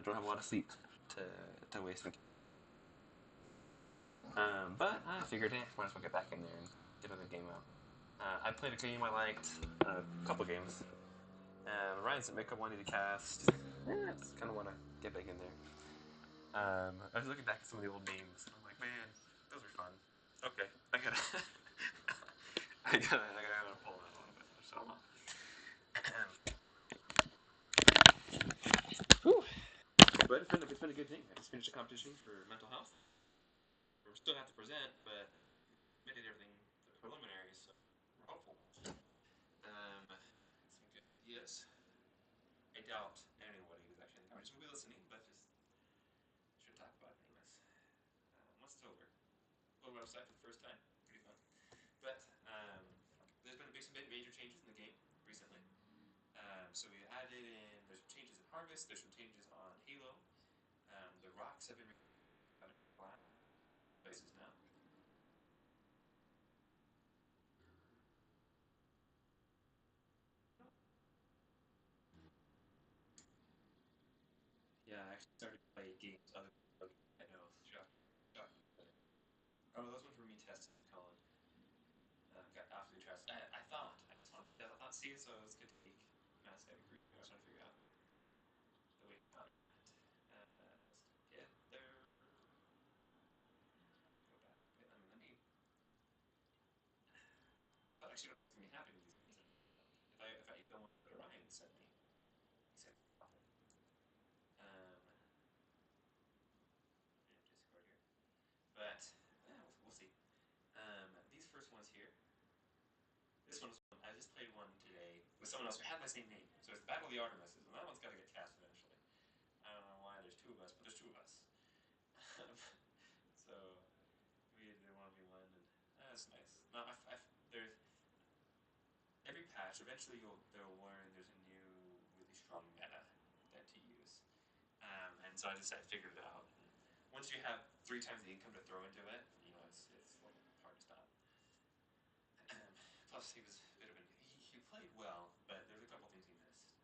Don't have a lot of sleep to waste. But I figured, might as well get back in there and get another game out. I played a game I liked, a couple games. Ryan sent me a couple I need to cast. Just kind of want to get back in there. I was looking back at some of the old names, and I'm like, man, those are fun. Okay, I gotta pull that a little bit. So, whew. But it's been a good thing. I just finished a competition for mental health. We still have to present, but we did everything the preliminaries, so we're hopeful. Some good ideas. I doubt anybody is actually in the competition will be listening, but just should talk about it anyways. What's October? Little website for the first time. Pretty fun. But there's been some major changes in the game recently. So we added in. There's some changes in Harvest. There's some changes on Halo. The rocks have been places now. Yeah, I actually started to play games other than I know. Shock. Oh, those ones were me testing Colin. Got absolutely trashed. I thought CSOs could take Mass Heavy Cruise. I was trying to figure out the way to it. Let's get there. Go back. Okay, let me. That actually makes me happy with these things. If I don't want what Ryan sent me, he said awful. Discord here, but yeah, we'll see. These first ones here. This one's I just played one today with someone else who had my same name. So it's the Battle of the Artemis, and that one's got to get cast eventually. I don't know why there's two of us, but there's two of us. So we did 1v1, and that's nice. No, there's every patch. Eventually, they'll learn there's a new really strong meta that to use, and so I figured it out. And once you have three times the income to throw into it, it's like hard to stop. Plus, he was a bit of he played well, but there's a couple things he missed.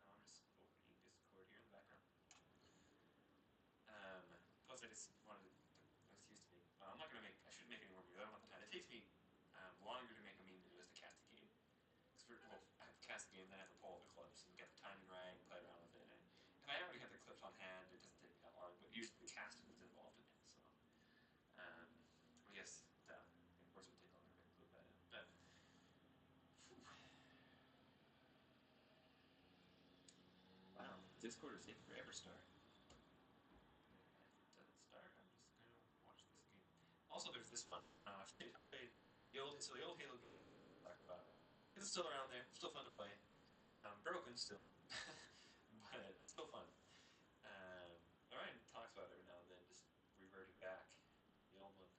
I'm just opening Discord here in the background. Plus, I just wanted to excuse to make. I'm not gonna make. I shouldn't make any more videos. I don't have the time. It takes me longer to make a meme than it does to cast a game. Well, I have to cast the game, then I have to pull all the clips and get the timing right and play around with it. And if I already have the clips on hand, it doesn't take me that long. But usually the casting is involved in it, so I guess of course it would take longer if I include that in. But wow, Discord is taking forever to start. If it doesn't start, I'm just gonna watch this game. Also, there's this one. I played the old Halo game. Talk about it. It's still around there. Still fun to play. Broken still, but still fun. Ryan talks about it every now and then, just reverting back the old one.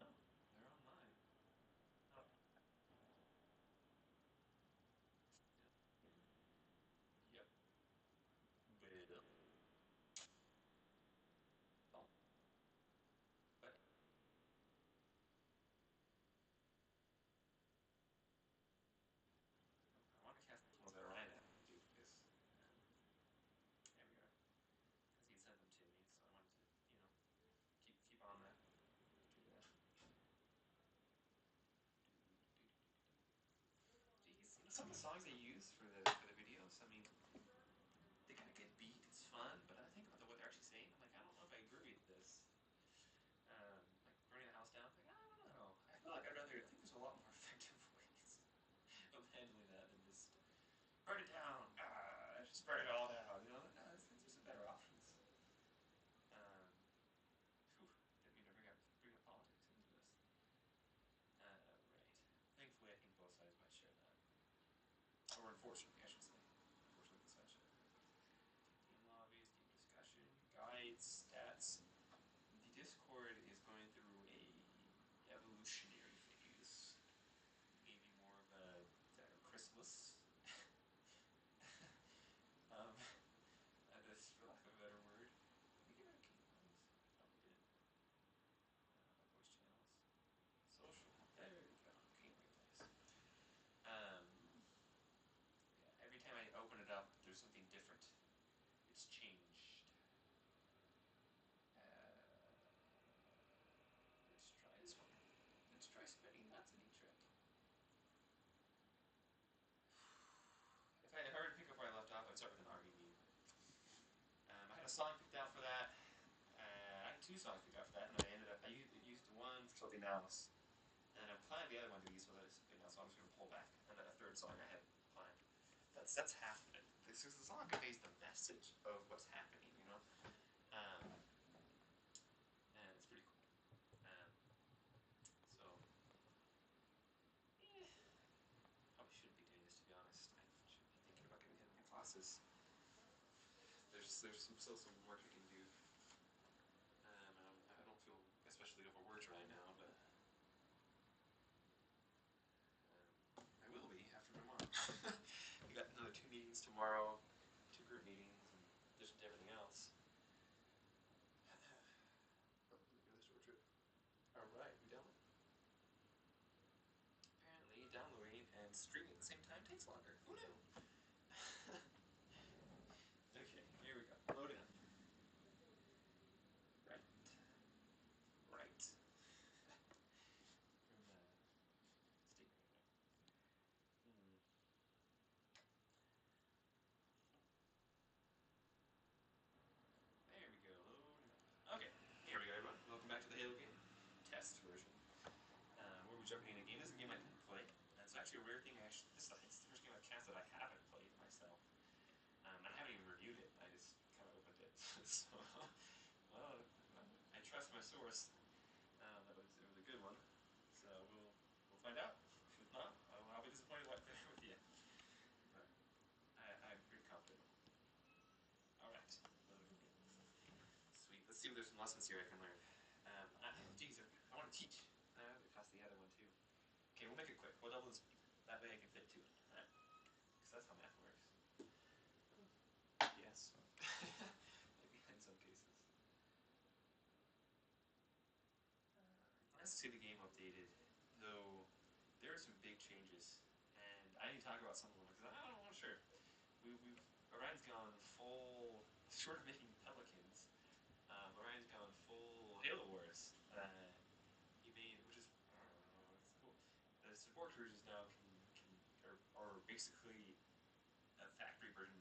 Oh, they're online. Oh, yep. Well, oh, but I want to cast the ones that Ryan had to do because there we are. Because he sent them to me, so I wanted to, keep on that. Do that. Jeez, some of the songs they use for the videos. I mean, they got a good beat. It's fun, but I think about what they're actually saying. I'm like, I don't know if I agree with this. Like burning the house down. Like, I don't know. I feel like I think there's a lot more effective ways of handling that than just burn it down. Just burn it all down. There's some better options. Um, didn't mean to bring up politics into this. Right. Thankfully, I think both sides might share that. Or unfortunately, I should say. Unfortunately, both sides share that. Team lobbies, team discussion, guides, stats. The Discord is going through a evolutionary phase. Maybe more of a chrysalis. um, this, for lack of a better word. Did we get rid of game modes? No, we didn't. Voice channels. Social. There we go. Game replays. Yeah. song picked out for that. I had 2 songs picked out for that, and I used one for something else, and I planned the other one to be used for something else. So I'm just gonna pull back, and then a third song I had planned. That's half of it. This song conveys the message of what's happening, you know, and it's pretty cool. So probably shouldn't be doing this, to be honest. I should be thinking about getting into classes. There's some work I can do. I don't feel especially overworked right now, but I will be after tomorrow. We got another 2 meetings tomorrow, 2 group meetings, in addition to everything else. Another short trip. All right, we download. Apparently, downloading and streaming at the same time takes longer. Who knew? Okay, here we go. Loading up. Right. Right. From state right now. There we go. Loading up. Okay, here we go, everyone. Welcome back to the Halo game test version. Where we're jumping in a game. This is a game I didn't play. It's actually a rare thing. This is the first game I've cast that I haven't played myself. And I haven't even reviewed it. I just kind of opened it. So, well, I trust my source. That it was a good one. So we'll find out. If not, I'll be disappointed with you. But I'm pretty confident. All right. Sweet. Let's see if there's some lessons here I can learn. Geez, I want to teach. I have to pass the other one too. Okay, we'll make it quick. We'll double the speed. That way I can fit 2 in. All right? Because that's how math works. Yes. Maybe in some cases. Nice to see the game updated, though there are some big changes, and I need to talk about some of them because I'm not sure. Orion's gone full, short of making Pelicans. Orion's gone full Halo Wars. He made, which is it's cool. The support cruisers now are basically a factory version.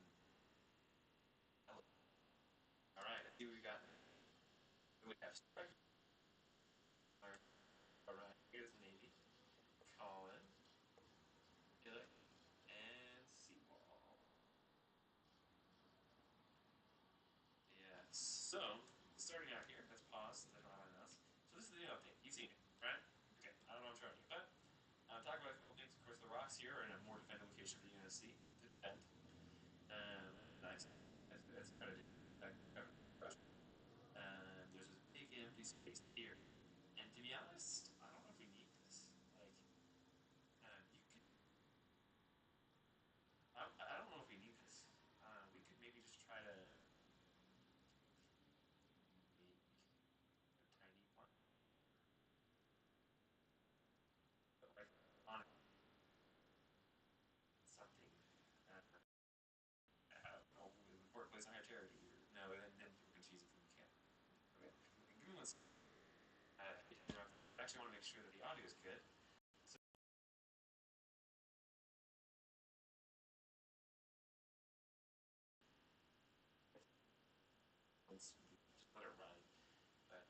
All right, I see what we got. We have Strike. All right, here's the Navy. Colin, Gillick, and Seawall. Yeah. So, starting out here, let's pause since I don't have anything else. So this is the new update. You've seen it, right? Okay, I don't know what I'm showing you, but talk about a couple things. Of course, the rocks here are in a more defended location for the UNSC to defend. Nice. That's kind of there's this big empty space here, and to be honest, I don't know if we need this. Like, you could. I don't know if we need this. We could maybe just try to make a tiny one, but like on something. I don't know, workplace on high charity, or no, then people can choose it from the camp. Okay, give me one second. I actually want to make sure that the audio is good. So let's just let it run. But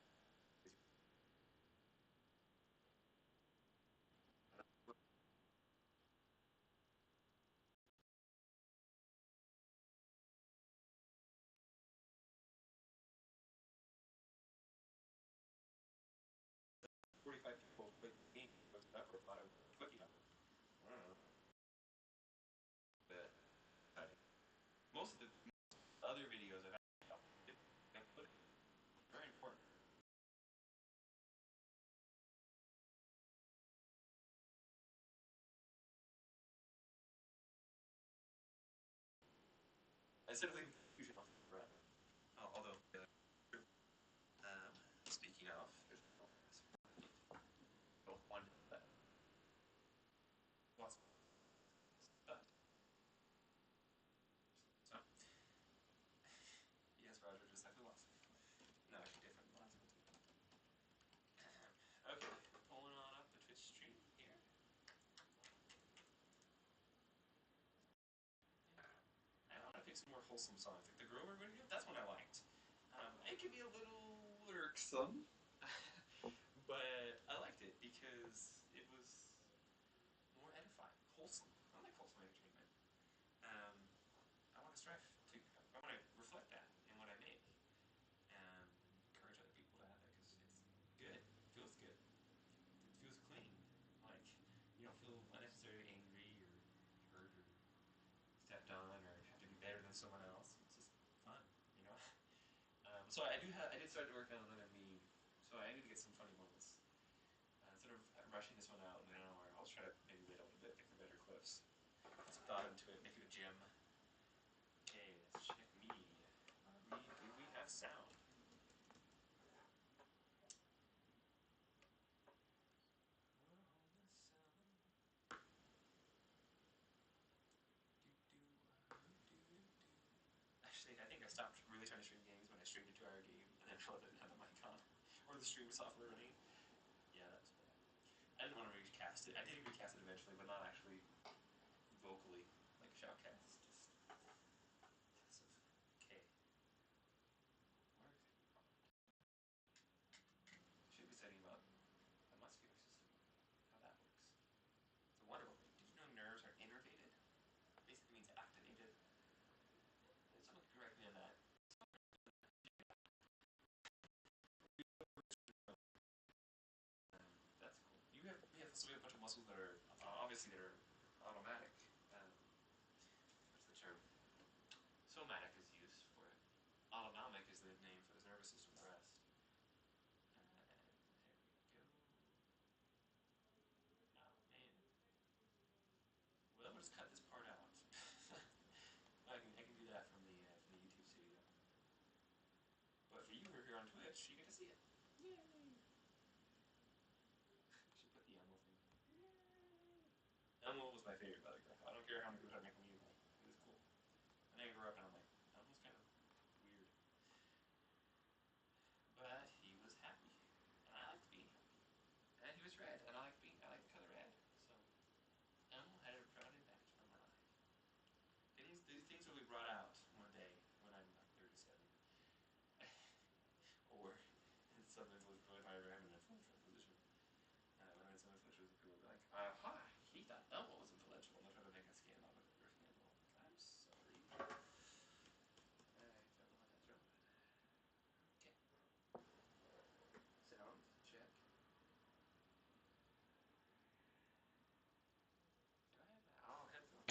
45 people played the game, looked it up, or thought I was clicking on it. I don't know. But most of the other videos I've put it. Very important. Instead of thinking confusion off the breath. Although, speaking of, there's one that lots of stuff. So, yes, Roger, just like the last one. No, actually different than the last one too. Okay, pulling on up the Twitch stream here. I want to pick some more wholesome songs, like the Grover video. That's one I liked. it can be a little irksome, but I liked it because it was more edifying, wholesome. I like wholesome entertainment. Um, I want to strive to. I want to reflect that in what I make, and encourage other people to have that because it's good. It feels good. It feels clean. Like you don't feel unnecessarily angry or hurt or stepped on or have to be better than someone else. It's just fun, you know. So I do have. I did start to work on another meme. So I need to get some funny moments. Instead of rushing this one out in an hour, I'll try to maybe wait a little bit, pick the better clips. Put some thought into it, make it a gem. Okay, let's check me. Do we have sound? Actually, I think I stopped really trying to stream games when I streamed into our game and then realized I didn't have the mic on. Or the stream software running. Yeah, that was bad. I didn't want to recast it. I did recast it eventually, but not actually vocally, like shoutcast. Just because of. Okay. Where should be studying about the muscular system, how that works. It's a wonderful thing. Did you know nerves are innervated? Basically means activated. Someone could correct me on that. That's cool. We have a bunch of muscles that are obviously that are automatic. What's the term? Somatic is used for it. Autonomic is the name for the nervous system. The rest. There we go. Oh man. Well, we'll just cut this part out. I can do that from the YouTube studio. But for you who are here on Twitch, you get to see it. Yay! Should put the Elmo thing. Yay! Elmo was my favorite, by the way. I don't care how many people try to make fun of me. He was cool. And I grew up and I'm like, Elmo's kind of weird. But he was happy. And I liked being happy. And he was red, and I like the color red. So Elmo had a proud impact on my life. These things will be brought out one day when I'm like 37. Or in some influential, if I ever have an influential position. When I'm in some influential, people will be like, aha, he thought Elmo was influential. And they'll try to make a scandal of it or scandal. I'm sorry. I don't know how to drum. Okay. Sound check. Do I have that? Oh, headphones.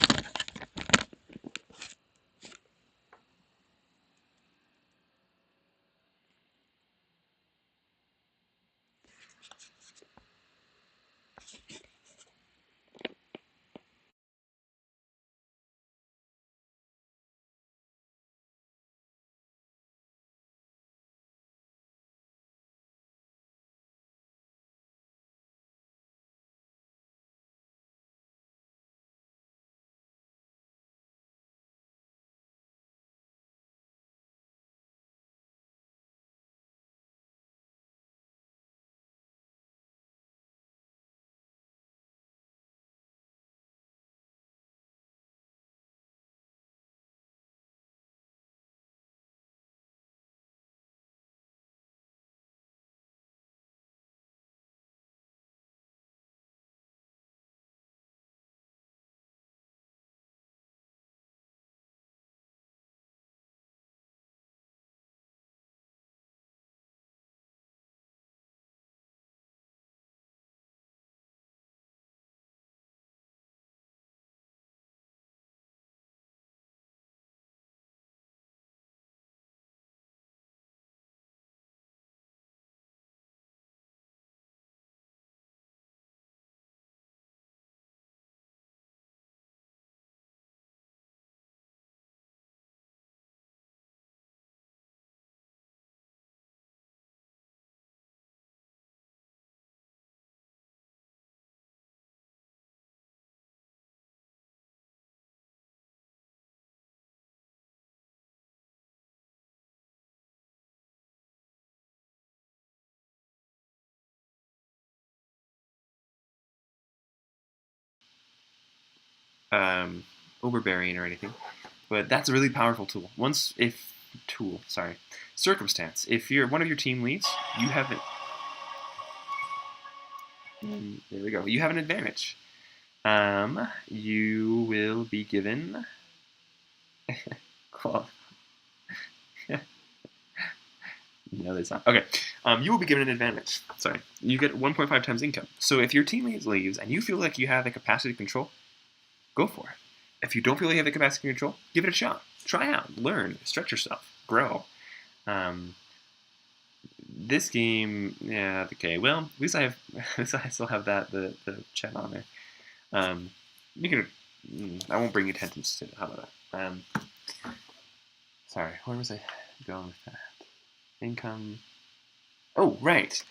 um, overbearing or anything. But that's a really powerful tool. Once, if tool. Sorry, circumstance. If you're one of your team leads, you have it. There we go. You have an advantage. You will be given. Cool. No, that's not. Okay. You will be given an advantage. Sorry. You get 1.5 times income. So if your teammate leaves and you feel like you have the capacity to control, go for it. If you don't feel like you have the capacity to control, give it a shot. Try out. Learn. Stretch yourself. Grow. This game, yeah, okay. Well, at least I have. At least I still have the chat on there. You can. I won't bring your attention to it. How about that? Sorry. Where was I going with that? Income. Oh, right.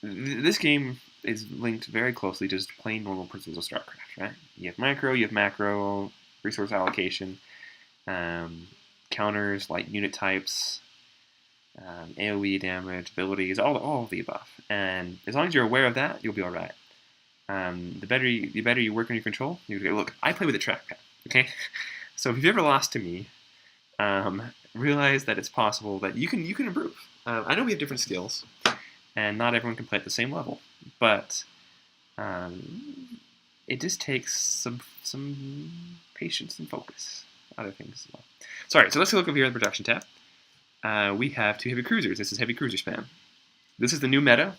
This game is linked very closely to just plain normal principles of StarCraft, right? You have micro, you have macro, resource allocation, counters like unit types, AoE damage, abilities, all of the above. And as long as you're aware of that, you'll be all right. The better you work on your control, you go, look, I play with a trackpad, okay? So if you've ever lost to me, realize that it's possible that you can improve. I know we have different skills, and not everyone can play at the same level, but it just takes some patience and focus. Other things as well. Sorry, so let's look over here in the production tab. We have 2 heavy cruisers. This is heavy cruiser spam. This is the new meta,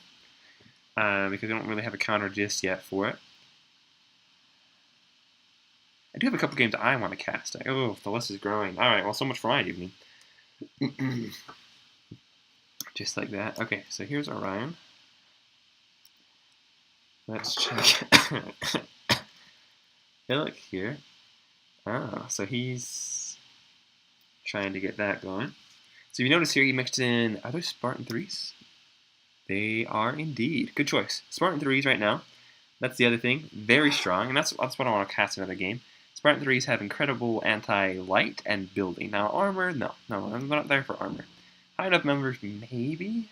because I don't really have a counter just yet for it. I do have a couple games I want to cast. Oh, the list is growing. Alright, well, so much for my evening. Just like that. Okay, so here's Orion. Let's check. Hey, look here. Oh, so he's trying to get that going. So you notice here he mixed in, are those Spartan 3s? They are indeed. Good choice. Spartan 3s right now. That's the other thing. Very strong, and that's what I want to cast in another game. Spartan 3s have incredible anti-light and building. Now armor, no, I'm not there for armor. High enough members, maybe,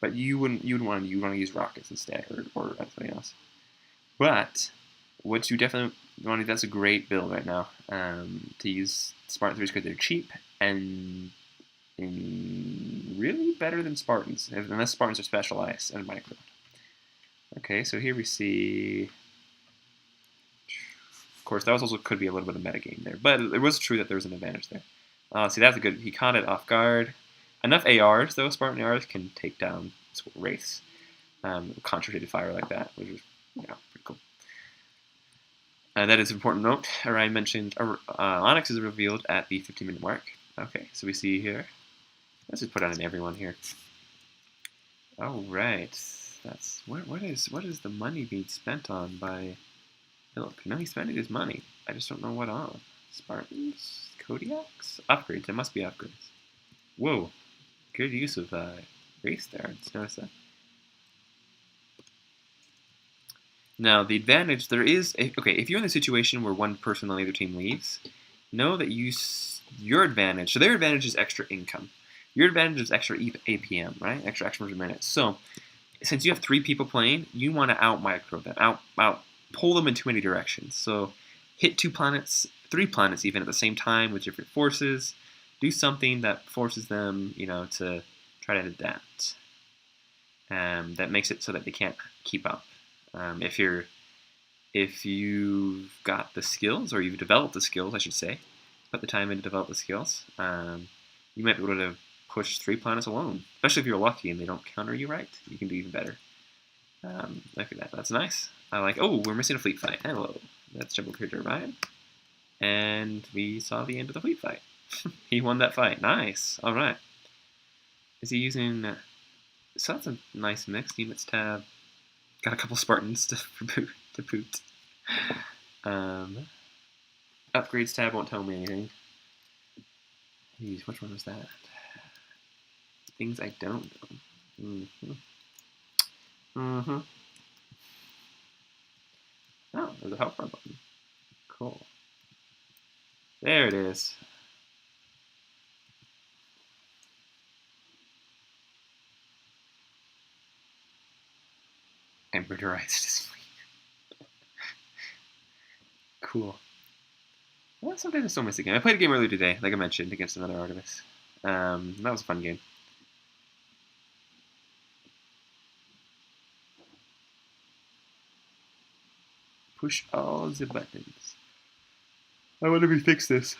but you wouldn't want to use rockets instead or anything else. But what you definitely want to do, that's a great build right now, to use Spartan 3s because they're cheap and really better than Spartans, unless Spartans are specialized and micro. Okay, so here we see. Of course, that also could be a little bit of metagame there, but it was true that there was an advantage there. See, that's a good. He caught it off guard. Enough ARs, though, Spartan ARs can take down Wraiths. Concentrated fire like that, which is pretty cool. That is an important note. I mentioned Onyx is revealed at the 15-minute mark. Okay, so we see here. Let's just put on everyone here. All right, that's what is the money being spent on by? Look, no, he's spending his money. I just don't know what on. Spartans, Kodiaks, upgrades. There must be upgrades. Whoa, good use of race there. Let's notice that. Now, the advantage there is, okay, if you're in a situation where one person on the other team leaves, know that your advantage, so their advantage is extra income. Your advantage is extra APM, right? Extra per minute. So, since you have 3 people playing, you want to out-micro them, pull them in too many directions. So, hit 2 planets, 3 planets even at the same time with different forces. Do something that forces them, to try to adapt. That makes it so that they can't keep up. If you've got the skills, or you've developed the skills, I should say, put the time in to develop the skills, you might be able to push 3 planets alone. Especially if you're lucky and they don't counter you right, you can do even better. Look at that. That's nice. I like. Oh, we're missing a fleet fight. Hello. Let's jump over here to Orion. And we saw the end of the fleet fight. He won that fight. Nice. All right. Is he using? So that's a nice mix. Units tab. Got a couple Spartans to boot. Upgrades tab won't tell me anything. Jeez, which one was that? Things I don't know. Oh, there's a help bar button. Cool. There it is. Embroiderized his fleet. Cool. Well, sometimes I still miss a game. I played a game earlier today, like I mentioned, against another Artemis. That was a fun game. Push all the buttons. I wonder if we fix this.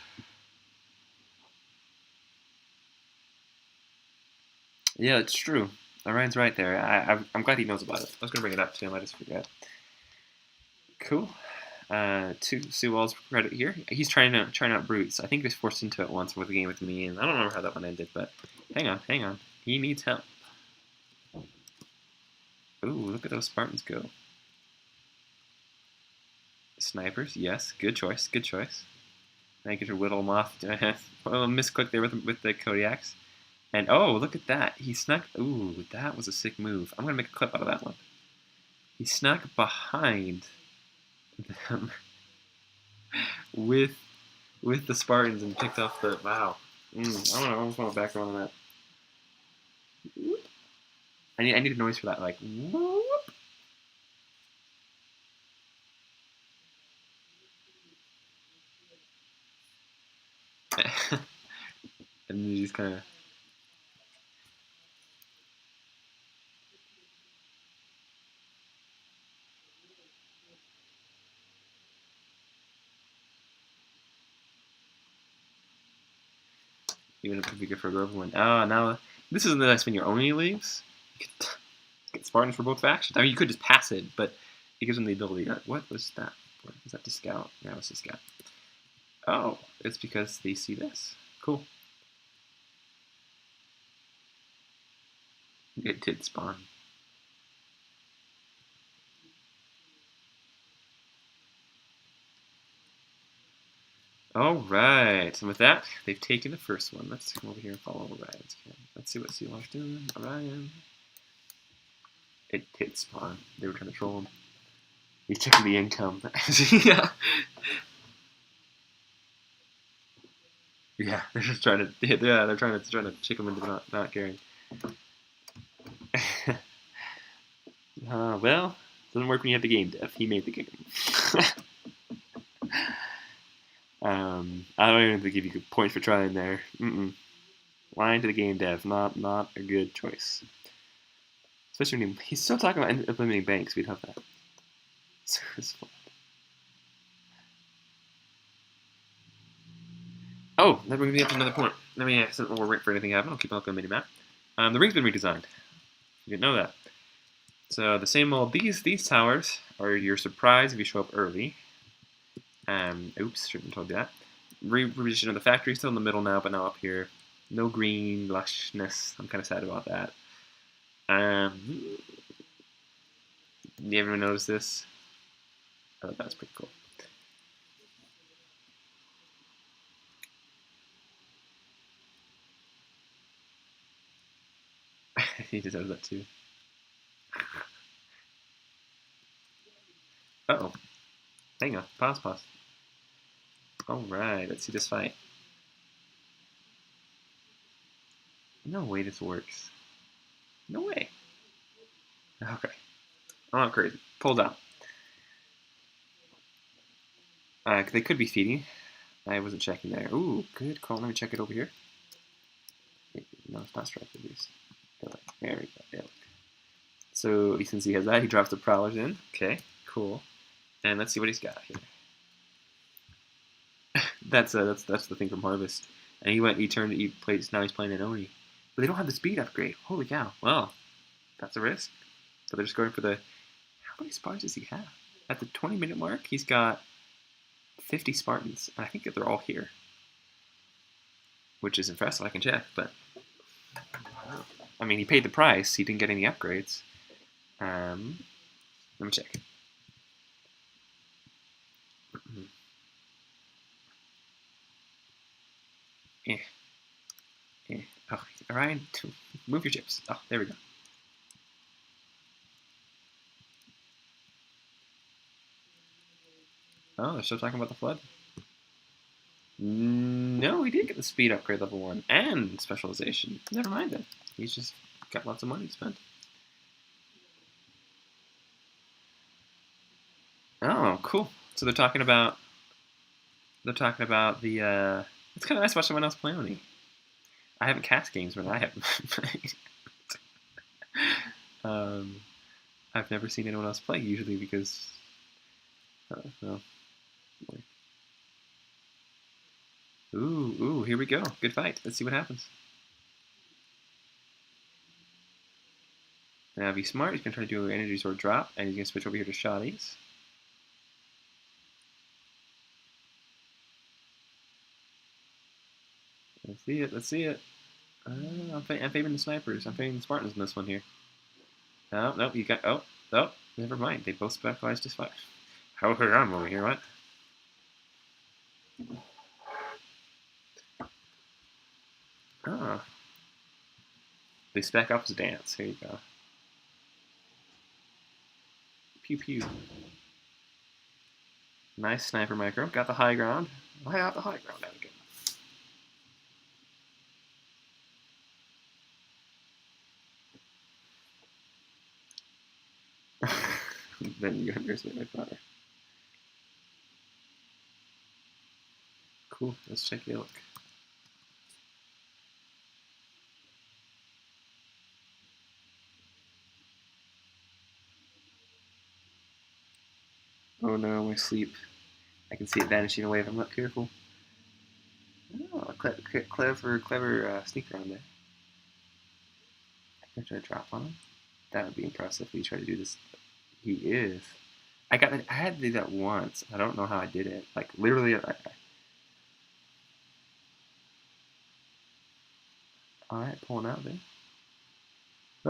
Yeah, it's true. Orion's right there. I'm glad he knows about it. I was going to bring it up to him. I just forgot. Cool. To Sewell's credit here, he's trying out brutes. I think he was forced into it once with a game with me, and I don't remember how that one ended. But hang on. He needs help. Ooh, look at those Spartans go. Snipers, yes, good choice. I get to whittle them off. Well, a misclick there with the Kodiaks. And oh, look at that. He snuck. Ooh, that was a sick move. I'm gonna make a clip out of that one. He snuck behind them with the Spartans and picked off the. Wow. I don't want a background on that. I need a noise for that, like whoop. And you just kind of. Even if we go for a global one. Now this isn't the nice when you're owning leaves. You could get Spartans for both factions. I mean, you could just pass it, but it gives them the ability. What was that? Was that to scout? Yeah, it was to scout. Oh, it's because they see this. Cool. It did spawn. Alright, and with that, they've taken the first one. Let's come over here and follow Orion's camp. Let's see what Seawall's doing. Orion. It did spawn. They were trying to troll him. He's checking the income. Yeah. Yeah, they're just trying to. Yeah, they're trying to trick him into not caring. Well, doesn't work when you have the game dev. He made the game. I don't even think give you good points for trying there. Lying to the game dev, not a good choice. Especially when he's still talking about implementing banks. We'd have that. Oh, that brings me up to another point. Let me since we're waiting for anything to happen, I'll keep on looking at the mini map. The ring's been redesigned. You didn't know that. So the same old. These towers are your surprise if you show up early. Oops, shouldn't have told you that. Reposition of the factory still in the middle now, but now up here. No green lushness. I'm kind of sad about that. You ever notice this? I thought that was pretty cool. He deserves that too. Uh-oh. Hang on. Pause. Alright, let's see this fight. No way this works. No way. Okay. I'm not crazy. Pull down. They could be feeding. I wasn't checking there. Ooh, good call. Let me check it over here. No, it's not strike at least. There we go. Yeah. So since he has that, he drops the prowlers in. Okay, cool. And let's see what he's got here. that's the thing from Harvest. And now he's playing an Oni. But they don't have the speed upgrade. Holy cow. Well, that's a risk. So they're just going for the. How many Spartans does he have? At the 20-minute mark, he's got 50 Spartans. And I think that they're all here. Which is impressive. I can check, but. I mean, he paid the price. He didn't get any upgrades. Let me check. Oh, Orion, move your chips. Oh, there we go. Oh, they're still talking about the flood. No, he did get the speed upgrade level 1 and specialization. Never mind then. He's just got lots of money spent. Oh, cool. So they're talking about the. It's kind of nice to watch someone else play Oni. I haven't cast games when I haven't played. I've never seen anyone else play, usually because, no. Ooh, here we go. Good fight. Let's see what happens. Now, if he's smart, he's going to try to do an energy sword drop, and he's going to switch over here to shotties. Let's see it. Let's see it. I'm favoring the snipers. I'm favoring the Spartans in this one here. No, you got. Oh, never mind. They both specialized as fine. How her arm over here? What? Ah, they spec up as dance. Here you go. Pew pew. Nice sniper micro. Got the high ground. I got the high ground out again. Then you understand my father. Cool. Let's check the look. Oh no, my sleep. I can see it vanishing away if I'm not careful. Oh, clever sneak around there. I'm gonna try to drop on him. That would be impressive if he tried to do this. He is. I had to do that once. I don't know how I did it. Like literally, all right, pulling out there.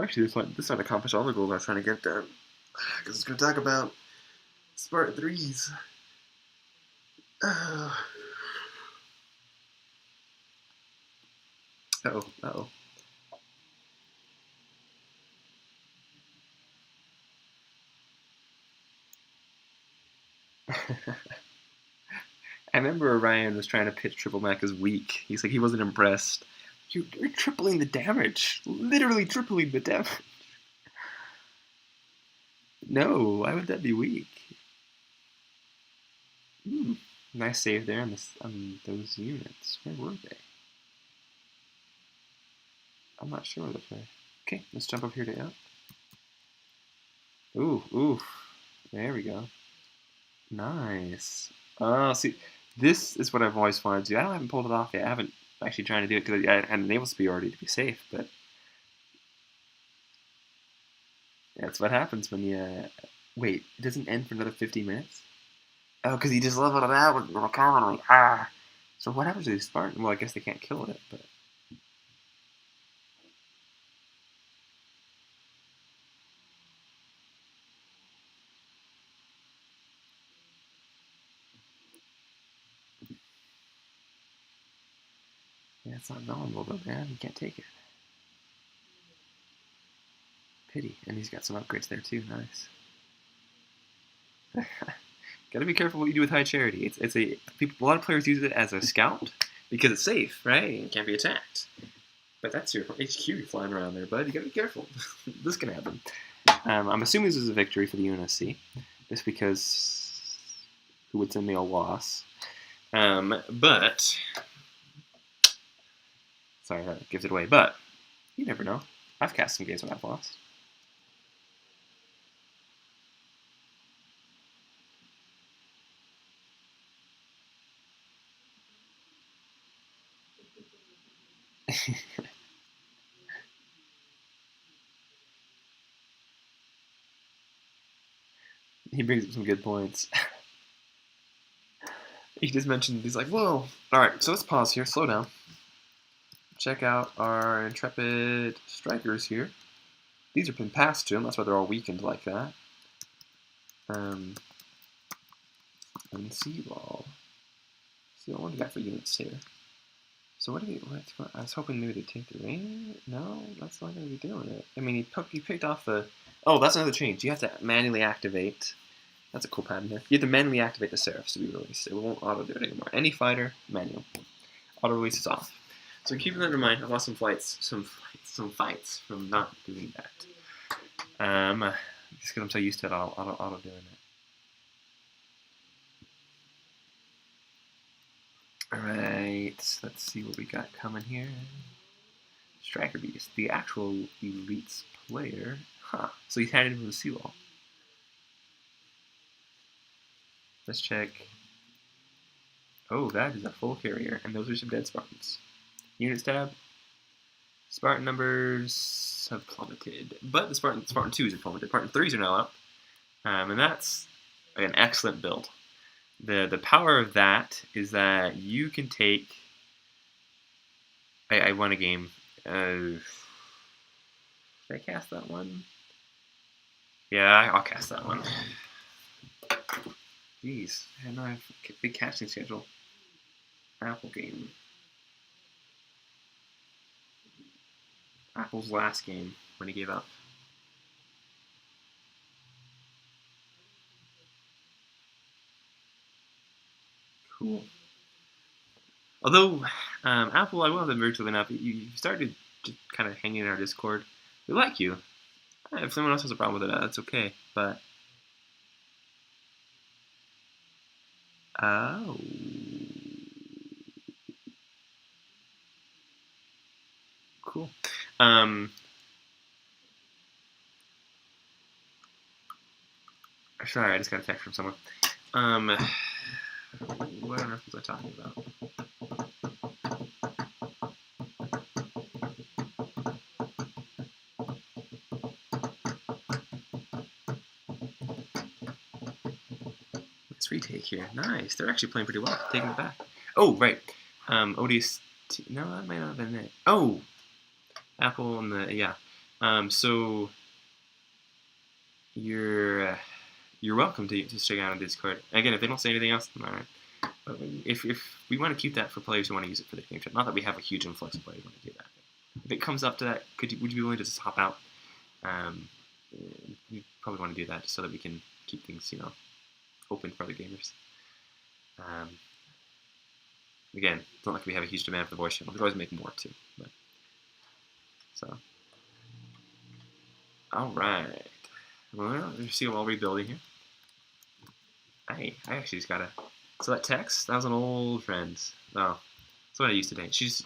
Actually, this might accomplish all the goals I was trying to get done. Because it's gonna talk about Spartan 3s. Uh-oh. I remember Orion was trying to pitch Triple Mac as weak. He's like, he wasn't impressed. You're tripling the damage. Literally tripling the damage. No, why would that be weak? Nice save there on those units. Where were they? I'm not sure where they were. Okay, let's jump up here to up. Ooh. There we go. Nice. See, this is what I've always wanted to do. I haven't pulled it off yet. I haven't actually trying to do it because I had naval speed already to be safe, but that's what happens when you... Wait, it doesn't end for another 50 minutes? Oh, because he just leveled it out with commonly. So what happens to these Spartan? Well, I guess they can't kill it, but... Yeah, it's not vulnerable though, man. You can't take it. Pity. And he's got some upgrades there too. Nice. Gotta be careful what you do with high charity. A lot of players use it as a scout because it's safe, right? It can't be attacked. But that's your HQ flying around there, bud. You gotta be careful. This can happen. I'm assuming this is a victory for the UNSC, just because who would send me a loss? But sorry, that gives it away. But you never know. I've cast some games when I've lost. He brings up some good points. He just mentioned, he's like, whoa. Alright, so let's pause here, slow down. Check out our intrepid strikers here. These have been passed to them, that's why they're all weakened like that. And Seawall. See what we got for units here. So what I was hoping maybe they'd take the rain. No, that's not going to be doing it. I mean, he picked off the... Oh, that's another change. You have to manually activate... That's a cool pattern here. You have to manually activate the Seraphs to be released. It won't auto do it anymore. Any fighter, manual. Auto release is off. So keep that in mind. I've lost some fights from not doing that. Just because I'm so used to it, auto doing it. Alright, let's see what we got coming here. Striker Beast, the actual Elites player. Huh. So he's handed from the seawall. Let's check. Oh, that is a full carrier, and those are some dead Spartans. Unit stab. Spartan numbers have plummeted, but the Spartan 2s have plummeted. Spartan 3s are now up, and that's an excellent build. The power of that is that you can take. I won a game. Did I cast that one? Yeah, I'll cast that one. Jeez, I know I have a big casting schedule. Apple game. Apple's last game when he gave up. Cool. Although, Apple, I will have them virtually enough. You started just kind of hanging in our Discord. We like you. If someone else has a problem with it, that's okay. But oh, cool. Sorry, I just got a text from someone. What on earth was I talking about? Let's retake here. Nice. They're actually playing pretty well. Taking it back. Oh, right. ODS. No, that might not have been it. Oh, Apple and the yeah. So you're welcome to check out on Discord. Again, if they don't say anything else, then all right. But if we want to keep that for players who want to use it for the game chat, not that we have a huge influx of players who want to do that. If it comes up to that, would you be willing to just hop out? You probably want to do that just so that we can keep things, open for other gamers. Again, it's not like we have a huge demand for the voice channel. We can always make more too. But, so, all right. Well, let's see what we're rebuilding here. I actually just gotta. So that text, that was an old friend. Oh, that's what I used to date. She's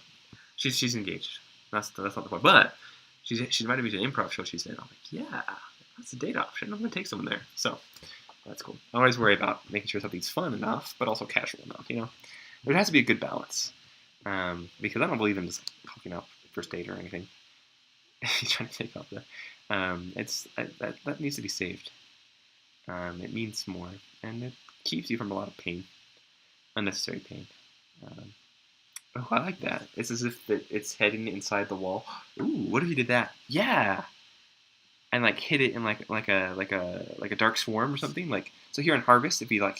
engaged. That's not the point. But she invited me to an improv show. She said, I'm like, yeah, that's a date option. I'm gonna take someone there. So that's cool. I always worry about making sure something's fun enough, but also casual enough. There has to be a good balance. Because I don't believe in just hooking up first date or anything. Trying to take off the. That needs to be saved. It means more, and it keeps you from a lot of pain, unnecessary pain. Oh, I like that. It's as if it's heading inside the wall. Ooh, what if you did that? Yeah, and hit it in like a dark swarm or something. So here in Harvest, if you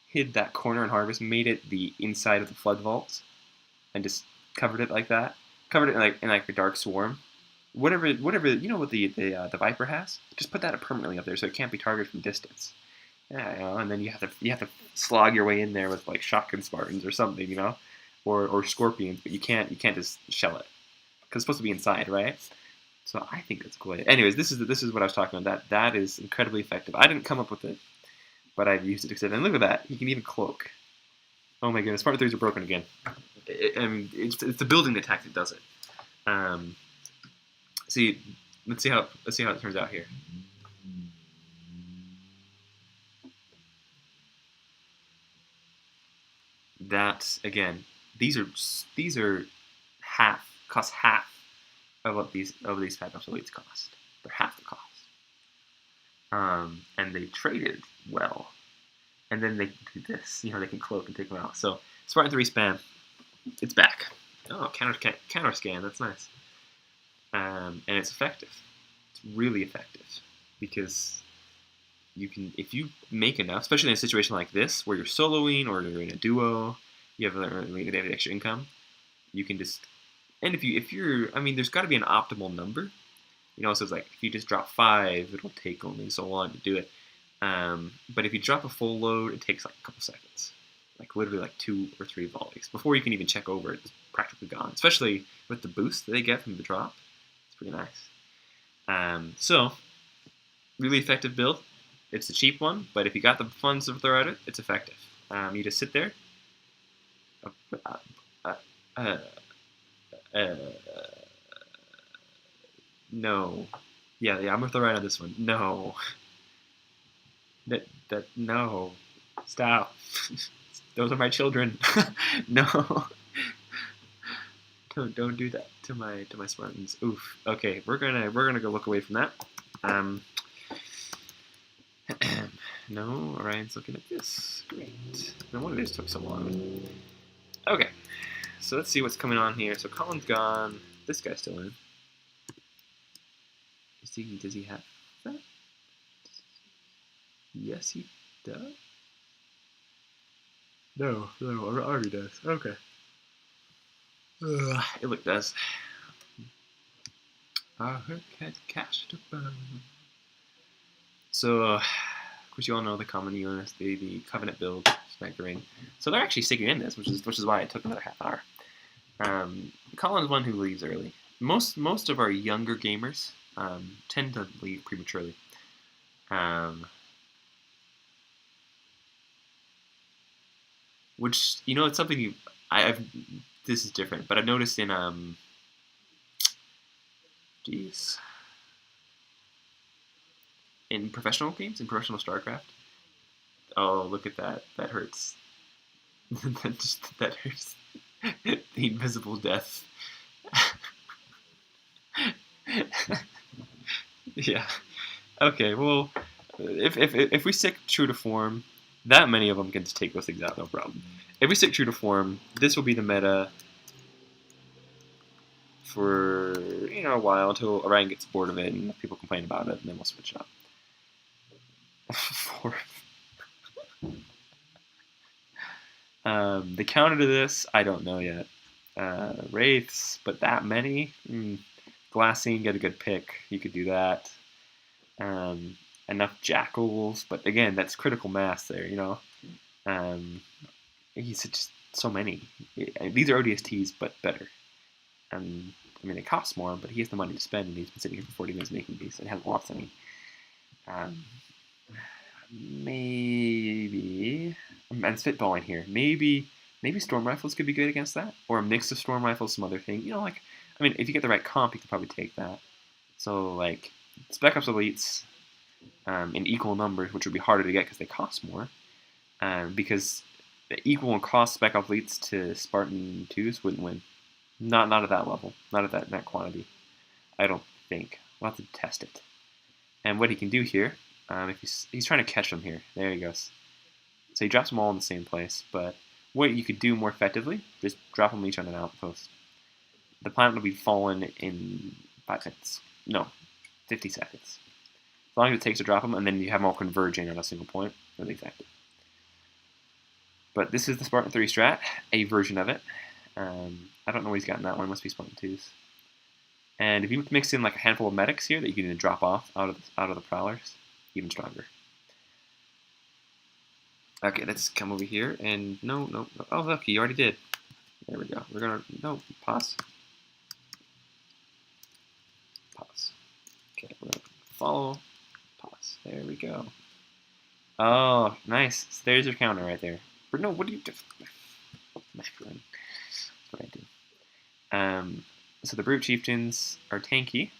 hid that corner in Harvest, made it the inside of the flood vault, and just covered it like that, covered it in a dark swarm. Whatever what the Viper has, just put that permanently up there so it can't be targeted from distance. Yeah, and then you have to slog your way in there with shotgun Spartans or something, or scorpions, but you can't just shell it because it's supposed to be inside, right? So I think that's cool. Anyways, this is what I was talking about. That is incredibly effective. I didn't come up with it, but I've used it extensively. And look at that, you can even cloak. Oh my goodness, Spartan 3s are broken again. It's the building attack that does it. Let's see how it turns out here. That again, these are cost half of what these Fat Ups Elites cost. They're half the cost. And they traded well, and then they do this. They can cloak and take them out. So Spartan 3 spam, it's back. Oh, counter scan. That's nice. And it's effective. It's really effective because you can, if you make enough, especially in a situation like this where you're soloing or you're in a duo, you have the extra income. You can just, and if you're, there's got to be an optimal number. So it's if you just drop 5, it'll take only so long to do it. But if you drop a full load, it takes a couple seconds, literally 2 or 3 volleys before you can even check over it. It's practically gone, especially with the boost that they get from the drop. Pretty nice. So, really effective build. It's the cheap one, but if you got the funds to throw at it, it's effective. You just sit there. No. Yeah, I'm gonna throw right on this one. No. No. Stop. Those are my children. No. Don't do that to my Spartans. Oof. Okay, we're gonna go look away from that. No, Orion's looking at this. Great. No wonder this took so long. Okay, so let's see what's coming on here. So Colin's gone. This guy's still in. Does he have that? Yes, he does. No, Arby does. Okay. It does. Our had cash to burn. So, of course, you all know the common units, the Covenant build, Sniper. So they're actually sticking in this, which is why it took another half hour. Colin's one who leaves early. Most of our younger gamers tend to leave prematurely. Which, you know, it's something this is different, but I've noticed in in professional games, in professional StarCraft. Oh, look at that! That hurts. that hurts. The invisible death. Yeah. Okay. Well, if we stick true to form, that many of them can just take those things out, no problem. If we stick true to form, this will be the meta for a while until Orion gets bored of it and people complain about it, and then we'll switch it up. The counter to this, I don't know yet. Wraiths, but that many? Glassine, get a good pick. You could do that. Enough Jackals, but again, that's critical mass there, He's just so many. These are ODSTs, but better. I mean, they cost more, but he has the money to spend, and he's been sitting here for 40 minutes making these, and hasn't lost any. Maybe I'm spitballing here. Maybe storm rifles could be good against that, or a mix of storm rifles, some other thing. If you get the right comp, you could probably take that. So Spec Ops elites in equal numbers, which would be harder to get because they cost more. Because the equal in cost Spec Ops elites to Spartan 2s wouldn't win. Not at that level. Not at that quantity. I don't think. We'll have to test it. And what he can do here, if he's trying to catch them here. There he goes. So he drops them all in the same place. But what you could do more effectively, just drop them each on an outpost. The planet will be fallen in 5 seconds. No, 50 seconds. As long as it takes to drop them, and then you have them all converging on a single point, really effective. But this is the Spartan 3 strat, a version of it. I don't know what he's got in that one. It must be Spartan 2s. And if you mix in a handful of medics here that you can drop off out of the prowlers, even stronger. Okay, let's come over here and no. Oh, look, you already did. There we go. We're gonna pause. Okay, we're gonna follow. Pause. There we go. Oh, nice. So there's your counter right there. But no, what do you do? Macaron. That's what I do. So the Brute Chieftains are tanky,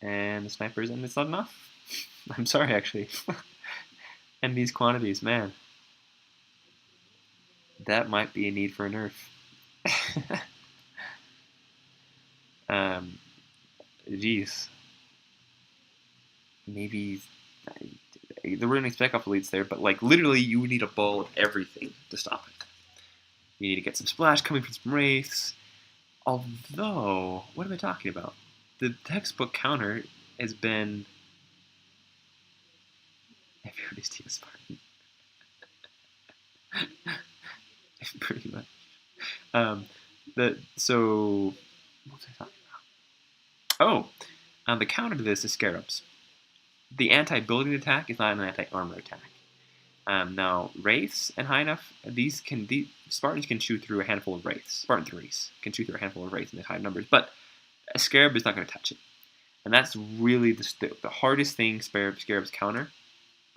and the Snipers, and it's not enough. I'm sorry, actually. And these quantities, man. That might be a need for a nerf. Geez. Maybe there weren't any Spec Ops elites there, but literally you would need a ball of everything to stop it. You need to get some splash coming from some wraiths. Although, what am I talking about? The textbook counter has been everybody's team is Spartan. Pretty much. So what was I talking about? Oh, the counter to this is Scarabs. The anti-building attack is not an anti-armor attack. Now, Wraiths and high enough, these Spartans can chew through a handful of Wraiths. Spartan 3s can chew through a handful of Wraiths in the high numbers, but a Scarab is not going to touch it. And that's really the hardest thing Scarabs counter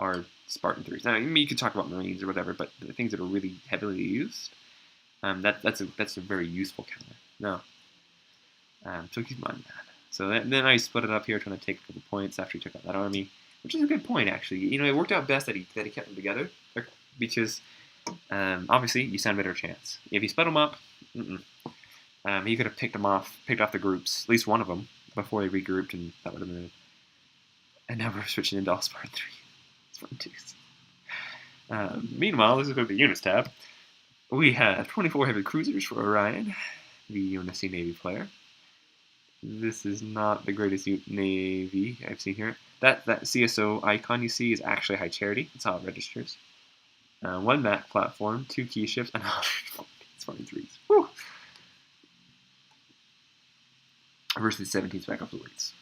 are Spartan 3s. Now, you could talk about Marines or whatever, but the things that are really heavily used, that's a very useful counter. No. So keep in mind that. So then I split it up here, trying to take a couple points after he took out that army, which is a good point actually. You know, it worked out best that he kept them together because obviously you stand a better chance. If you split them up, he could have picked off the groups, at least one of them, before they regrouped, and that would have been. And now we're switching into all Spartan 3. Spartan 2s. Meanwhile, this is going to be the units tab. We have 24 heavy cruisers for Orion, the UNSC Navy player. This is not the greatest Navy I've seen here. That CSO icon you see is actually High Charity. That's how it registers. 1 Mac platform, 2 key ships, and 140 Spartan 3s. Woo! Versus 17 spec obsolete.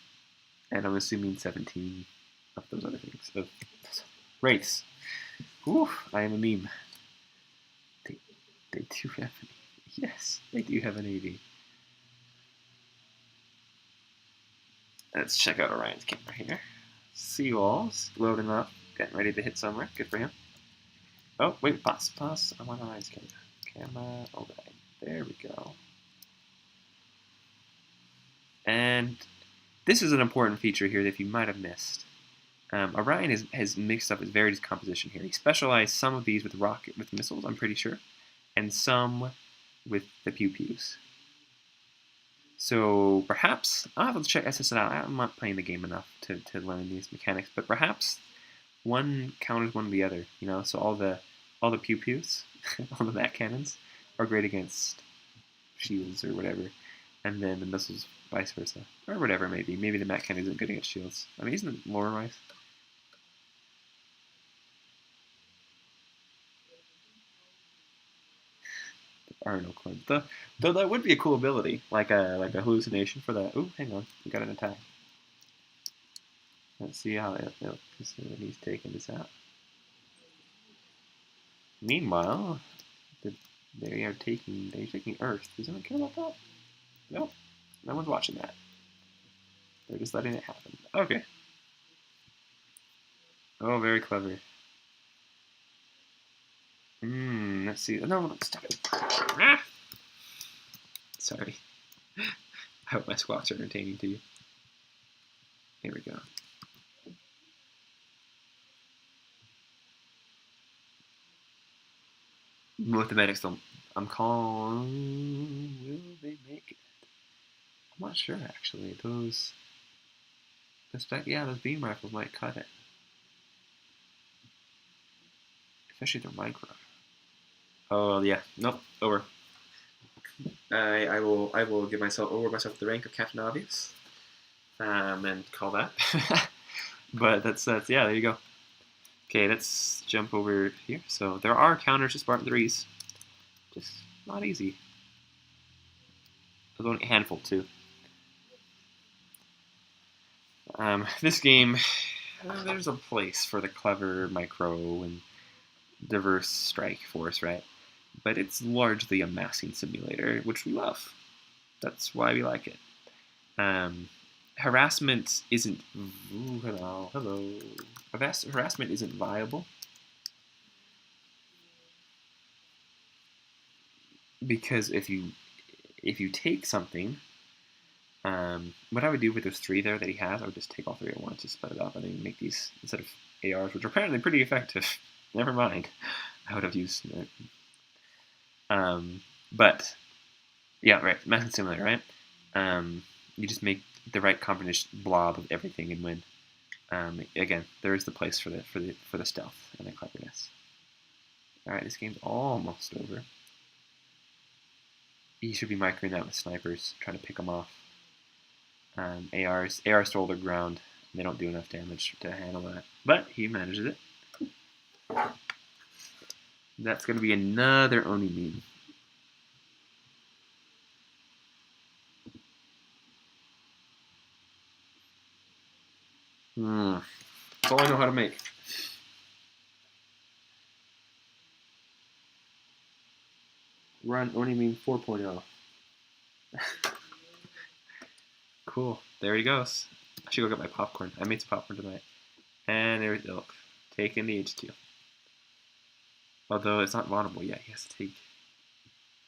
And I'm assuming 17 of those other things. Of race. Whew, I am a meme. They do have an AV. Yes, they do have an AV. Let's check out Orion's camera here. Seawalls loading up, getting ready to hit somewhere. Good for him. Oh, wait, pause. I want Orion's camera. Camera, alright. There we go. And this is an important feature here that you might have missed. Orion has mixed up his various composition here. He specialized some of these with missiles, I'm pretty sure, and some with the pew-pews. So perhaps, I'll have to check SS out. I'm not playing the game enough to learn these mechanics, but perhaps one counters one of the other, you know, so all the pew-pews, all the back cannons, are great against shields or whatever, and then the missiles vice versa, or whatever it may be. Maybe the Mac cannon isn't good against shields. I mean, isn't it lore-wise? There are no coins. Though that would be a cool ability, like a hallucination for that. Ooh, hang on, we got an attack. Let's see how he's taking this out. Meanwhile, they're taking Earth. Does anyone care about that? Nope. No one's watching that. They're just letting it happen. Okay. Oh, very clever. Let's see. No, stop it. Ah! Sorry. I hope my squats are entertaining to you. Here we go. With the medics, I'm calling. Will they make it? I'm not sure actually. Those beam rifles might cut it, especially their micro. Oh yeah, nope, over. I will give myself the rank of Captain Obvious, and call that. But that's yeah. There you go. Okay, let's jump over here. So there are counters to Spartan 3s, just not easy. There's only a handful too. This game, there's a place for the clever micro and diverse strike force, right? But it's largely a massing simulator, which we love. That's why we like it. Harassment isn't. Ooh, hello. Harassment isn't viable because if you take something, what I would do with those 3 there that he has, I would just take all 3 at once, just split it up, and then make these instead of ARs, which are apparently pretty effective. Never mind. I would have used it. But yeah, right. Massing simulator, right? You just make the right combination blob of everything and win. Again, there is the place for the stealth and the cleverness. All right, this game's almost over. He should be microing that with snipers, trying to pick them off. ARs stole their ground. They don't do enough damage to handle that, but he manages it. That's going to be another Oni meme. That's all I know how to make. Run Oni meme 4.0. Cool. There he goes. I should go get my popcorn. I made some popcorn tonight. And there's Ilk. Taking the HQ. Although it's not vulnerable yet. He has to take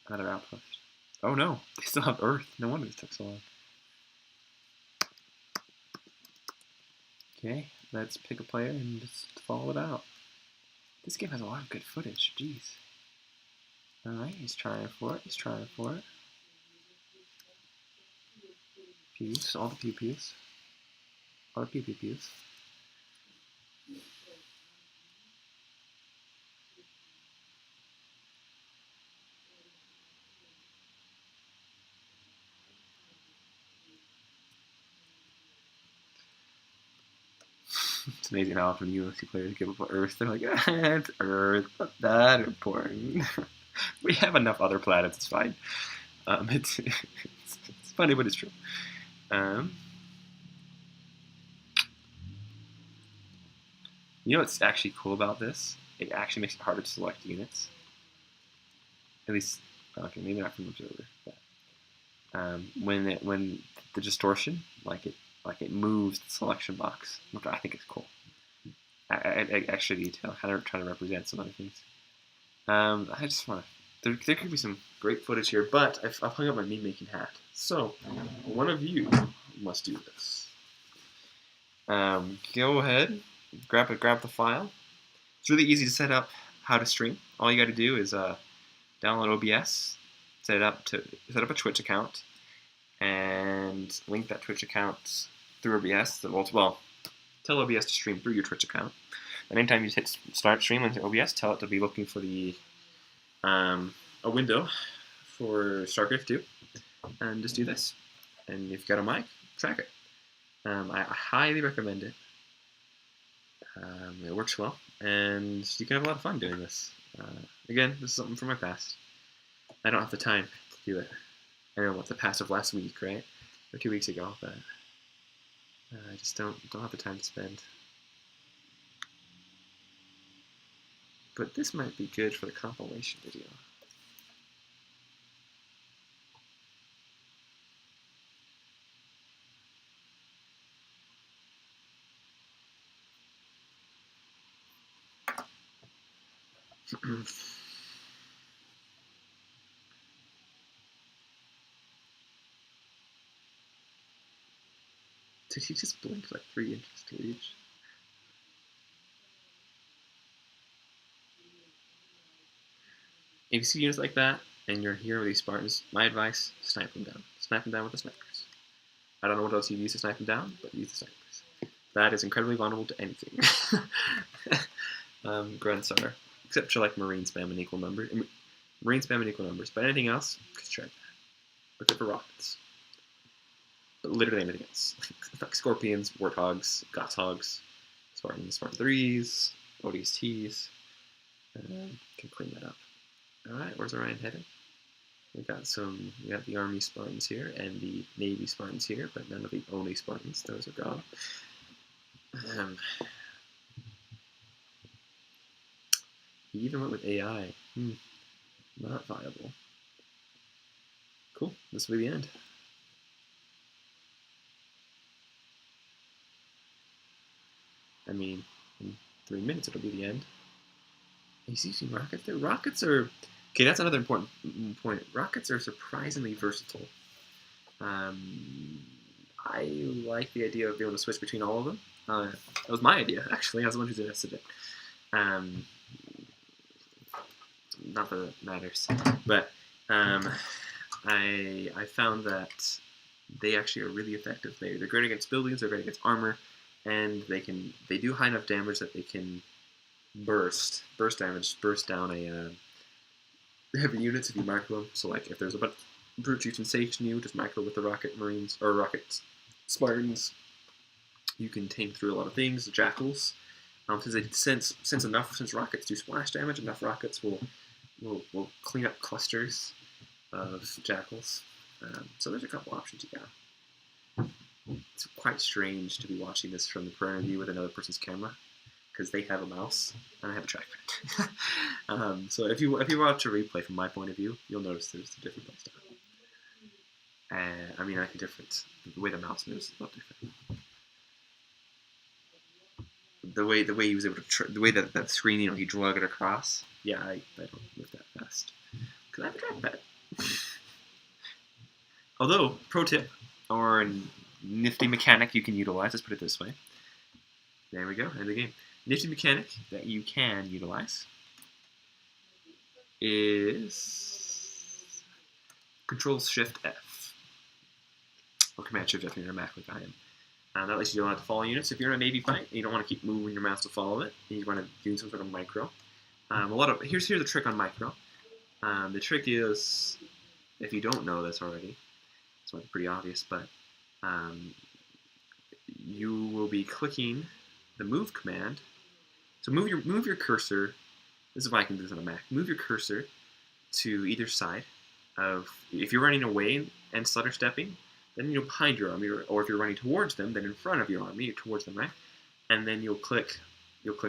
another outpost. Oh no. They still have Earth. No wonder this took so long. Okay, let's pick a player and just follow it out. This game has a lot of good footage, jeez. Alright, he's trying for it, he's trying for it. Pews, all the pew-pews. All the pew-pew-pews. It's amazing how often UFC players give up Earth. They're like, it's Earth, not that important. We have enough other planets, it's fine. It's funny, but it's true. You know what's actually cool about this? It actually makes it harder to select units. At least, okay, maybe not from observer. But, when the distortion, like it moves the selection box, which I think is cool. Extra detail, kind of trying to represent some other things. I just want to. There could be some great footage here, but I've hung up my meme making hat. So one of you must do this. Go ahead, grab the file. It's really easy to set up how to stream. All you got to do is download OBS, set up a Twitch account, and link that Twitch account through OBS. Well, tell OBS to stream through your Twitch account. And anytime you hit start stream on OBS, tell it to be looking for the a window for StarCraft 2, and just do this. And if you got a mic, track it. I highly recommend it. It works well, and you can have a lot of fun doing this. Again, this is something from my past. I don't have the time to do it. I know what's the past of last week, right? Or 2 weeks ago, but I just don't have the time to spend. But this might be good for the compilation video. Did he just blink like 3 inches to each? If you see units like that, and you're here with these Spartans, my advice, snipe them down. Snipe them down with the snipers. I don't know what else you use to snipe them down, but use the snipers. That is incredibly vulnerable to anything. Grunts are, except for like marine spam in equal numbers. Marine spam in equal numbers, but anything else, just try that. Except for rockets. But literally anything else. Like scorpions, warthogs, gosshogs, Spartan 3s, ODSTs. Can clean that up. Alright, where's Orion headed? We got the Army Spartans here and the Navy Spartans here, but none of the Oni Spartans. Those are gone. He even went with AI. Not viable. Cool. This will be the end. I mean, in 3 minutes it'll be the end. He's using rockets there. Rockets are... Okay, that's another important point. Rockets are surprisingly versatile. I like the idea of being able to switch between all of them. That was my idea, actually. I was the one who suggested it. Not that it matters. But I found that they actually are really effective. They're great against buildings, they're great against armor, and they do high enough damage that they can burst down a heavy units if you micro them. So like if there's a bunch of brute shooting station you, just micro with the rocket marines or rocket Spartans. You can tame through a lot of things. The jackals, since they since rockets do splash damage, enough rockets will clean up clusters of jackals. So there's a couple options you got. It's quite strange to be watching this from the point of view with another person's camera, because they have a mouse and I have a trackpad. So if you watch a replay from my point of view, you'll notice there's a different playstyle. I mean, like the way the mouse moves is a lot different. The way he was able to the way that screen, he drug it across. Yeah, I don't move that fast because I have a trackpad. Although, pro tip or a nifty mechanic you can utilize. Let's put it this way: There we go, end of the game. Nifty mechanic that you can utilize is Control-Shift-F. Or Command-Shift-F when you're a Mac like I am. That lets you don't have to follow units. If you're in a Navy fight and you don't want to keep moving your mouse to follow it, you want to do some sort of micro. Here's the trick on micro. The trick is, if you don't know this already, it's pretty obvious, but you will be clicking the move command. So move your cursor. This is why I can do this on a Mac. Move your cursor to either side of. If you're running away and stutter stepping, then you're behind your army, or if you're running towards them, then in front of your army, you're towards them, right? And then you'll click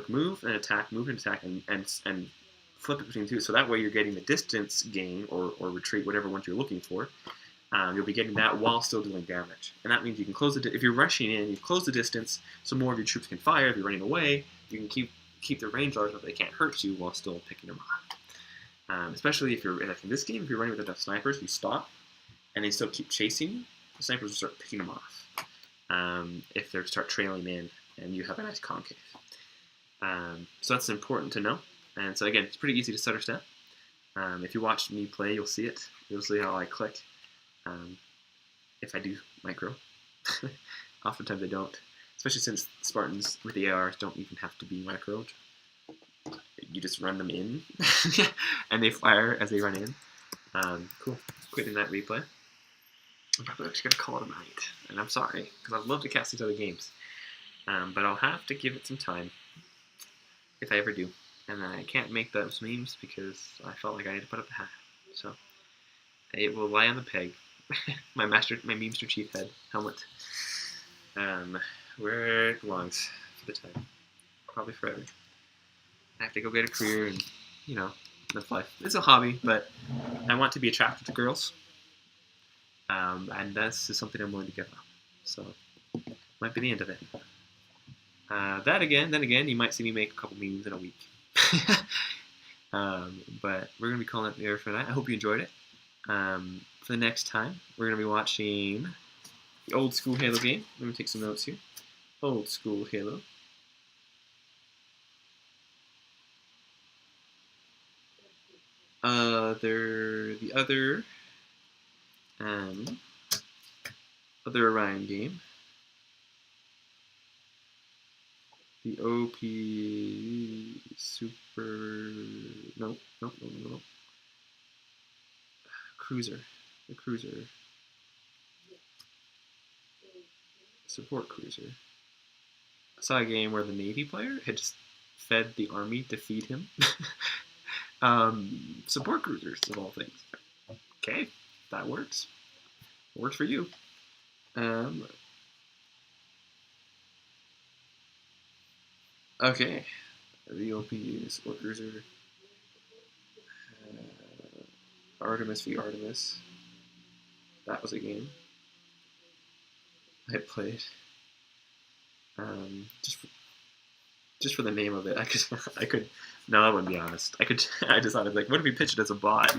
move and attack, and flip it between two. So that way you're getting the distance gain or retreat, whatever one you're looking for. You'll be getting that while still dealing damage. And that means you can close it. If you're rushing in, you close the distance so more of your troops can fire. If you're running away, you can keep their range large enough that they can't hurt you while still picking them off. Especially if you're, like in this game, if you're running with enough snipers, you stop and they still keep chasing you, the snipers will start picking them off. If they start trailing in and you have a nice concave. So that's important to know. And so again, it's pretty easy to stutter step. If you watch me play, you'll see it. You'll see how I click. If I do micro. Oftentimes I don't. Especially since Spartans with the ARs don't even have to be microed. You just run them in, and they fire as they run in. Cool. Quitting that replay. I'm probably actually going to call it a night. And I'm sorry, because I'd love to cast these other games. But I'll have to give it some time. If I ever do. And I can't make those memes because I felt like I had to put up a hat. So it will lie on the peg. my Memester Chief head helmet. Where it belongs for the time. Probably forever. I have to go get a career and, live life. It's a hobby, but I want to be attracted to girls. And that's just something I'm willing to give up. So, might be the end of it. Then again, you might see me make a couple memes in a week. But we're going to be calling it there for that. I hope you enjoyed it. For the next time, we're going to be watching the old school Halo game. Let me take some notes here. Old school Halo. The other Orion game. The OP Super... No. Cruiser. The Cruiser. Support Cruiser. I saw a game where the Navy player had just fed the army to feed him. Support cruisers, of all things. Okay, that works. It works for you. Okay, the OP support cruiser. Artemis v. Artemis. That was a game I played. Just for the name of it, I could. No, I wouldn't be honest. I decided, what if we pitched it as a bot,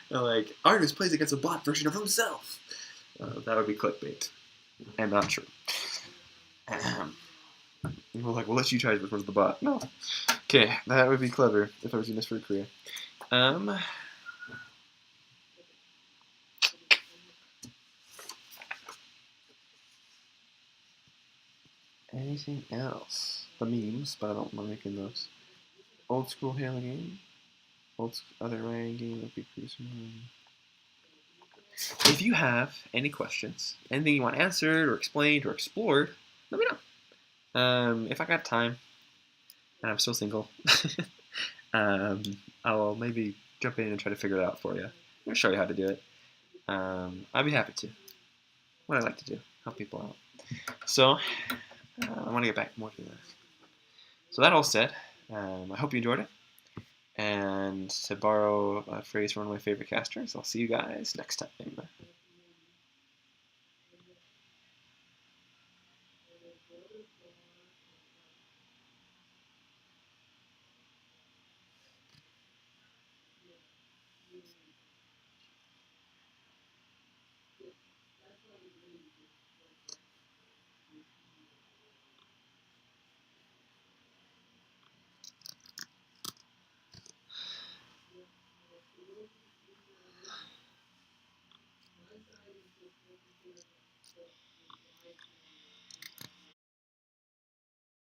like Artemis plays against a bot version of himself. That would be clickbait, and not true. We're like, we'll let you try it before the bot. No. Okay, that would be clever if I was doing this for a career. Anything else? The memes, but I don't want making those. Old school Halo game. Other Ryan game would be pretty soon. If you have any questions, anything you want answered or explained or explored, let me know. If I got time, and I'm still single, I'll maybe jump in and try to figure it out for you. I'm going to show you how to do it. I'd be happy to. What I like to do, help people out. So, I want to get back more to that. So that all said, I hope you enjoyed it. And to borrow a phrase from one of my favorite casters, I'll see you guys next time.